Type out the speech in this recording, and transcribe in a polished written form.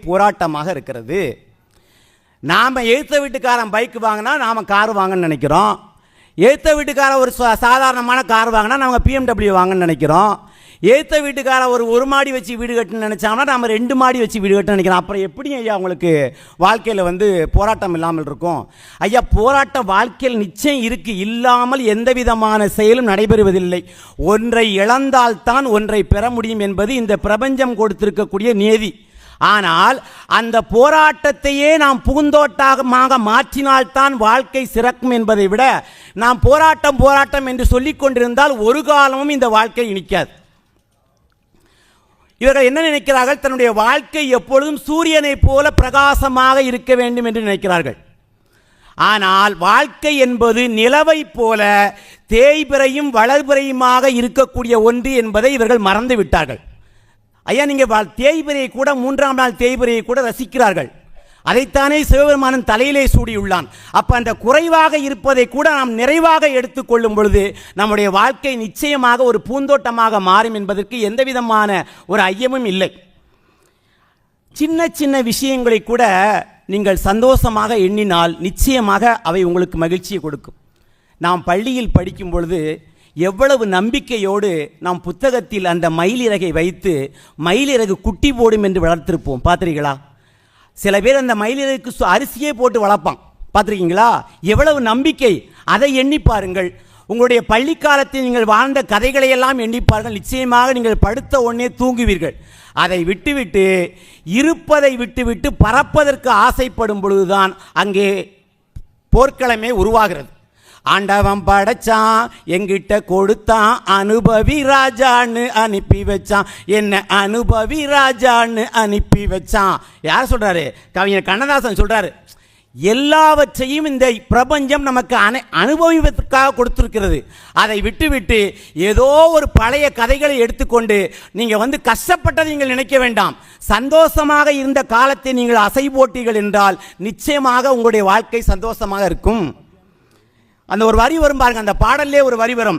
போராட்டமாக இருக்கிறது. நாம் எழுத்த வீட்டுக்காரன் பைக் வாங்கினா நாம் கார் வாங்கன்னு நினைக்கிறோம். எழுத்த வீட்டுக்காரன் ஒரு சாதாரணமான கார் வாங்கினா நம்ம BMW வாங்கன்னு நினைக்கிறோம். எழுத்த வீட்டுக்காரன் ஒரு மாடி வச்சு வீடு கட்டுன்னு நினச்சாங்கன்னா நம்ம 2 மாடி வச்சு வீடு கட்டுன்னு நினைக்கிறோம். அப்புறம் எப்படி ஐயா உங்களுக்கு வாழ்க்கையில் போராட்டம் இல்லாமல் இருக்கும்? ஐயா, போராட்டம் வாழ்க்கையில் நிச்சயம் இருக்குது. இல்லாமல் எந்த விதமான செயலும் நடைபெறுவதில்லை. ஒன்றை இழந்தால்தான் ஒன்றை பெற முடியும் என்பது இந்த பிரபஞ்சம் கொடுத்திருக்கக்கூடிய நியதி. ஆனால் அந்த போராட்டத்தையே நாம் பூந்தோட்டமாக மாற்றினால்தான் வாழ்க்கை சிறக்கும் என்பதை விட நாம் போராட்டம் என்று சொல்லிக் கொண்டிருந்தால் ஒரு காலமும் இந்த வாழ்க்கை இனிக்காது. இவர்கள் என்ன நினைக்கிறார்கள்? தன்னுடைய வாழ்க்கை எப்பொழுதும் சூரியனை போல பிரகாசமாக இருக்க வேண்டும் என்று நினைக்கிறார்கள். ஆனால் வாழ்க்கை என்பது நிலவை போல தேய்பிறையும் வளர்பிறையுமாக இருக்கக்கூடிய ஒன்று என்பதை இவர்கள் மறந்து விட்டார்கள். ஐயா, நீங்கள் தேய்பிரையை கூட 3ஆம் நாள் தேய்பிரையை கூட ரசிக்கிறார்கள். அதைத்தானே சிவபெருமானன் தலையிலே சூடியுள்ளான். அப்போ அந்த குறைவாக இருப்பதை கூட நாம் நிறைவாக எடுத்துக்கொள்ளும் பொழுது நம்முடைய வாழ்க்கை நிச்சயமாக ஒரு பூந்தோட்டமாக மாறும் என்பதற்கு எந்த விதமான ஒரு ஐயமும் இல்லை. சின்ன சின்ன விஷயங்களை கூட நீங்கள் சந்தோஷமாக எண்ணினால் நிச்சயமாக அவை உங்களுக்கு மகிழ்ச்சியை கொடுக்கும். நாம் பள்ளியில் படிக்கும் பொழுது எவ்வளவு நம்பிக்கையோடு நாம் புத்தகத்தில் அந்த மயிலிறகை வைத்து மயிலிறகு குட்டி போடும் என்று வளர்த்திருப்போம். பார்த்துருக்கீங்களா? சில பேர் அந்த மயிலிறகுக்கு அரிசியே போட்டு வளர்ப்பான். பார்த்துருக்கீங்களா? எவ்வளவு நம்பிக்கை! அதை எண்ணி பாருங்கள். உங்களுடைய பள்ளி காலத்தில் நீங்கள் வாழ்ந்த கதைகளை எல்லாம் எண்ணிப்பார்கள். நிச்சயமாக நீங்கள் படுத்த உடனே தூங்குவீர்கள். அதை விட்டுவிட்டு இருப்பதை விட்டுவிட்டு பறப்பதற்கு ஆசைப்படும் பொழுதுதான் அங்கே போர்க்களமே உருவாகிறது. ஆண்டவன் படைச்சான், எங்கிட்ட கொடுத்தான், அனுபவி ராஜான்னு அனுப்பி வச்சான், என்ன அனுபவி ராஜான்னு அனுப்பி வச்சான். யார் சொல்றாரு? கவிஞர் கண்ணதாசன் சொல்றாரு. எல்லாவற்றையும் இந்த பிரபஞ்சம் நமக்கு அனுபவிப்பதற்காக கொடுத்திருக்கிறது. அதை விட்டுவிட்டு ஏதோ ஒரு பழைய கதைகளை எடுத்துக்கொண்டு நீங்கள் கஷ்டப்பட்டதை நீங்கள் நினைக்க வேண்டாம். சந்தோஷமாக இருந்த காலத்தை நீங்கள் அசை போட்டீர்கள் என்றால் நிச்சயமாக உங்களுடைய வாழ்க்கை சந்தோஷமாக இருக்கும். அந்த ஒரு வரி வரும் பாருங்க, அந்த பாடல்லே ஒரு வரி வரும்.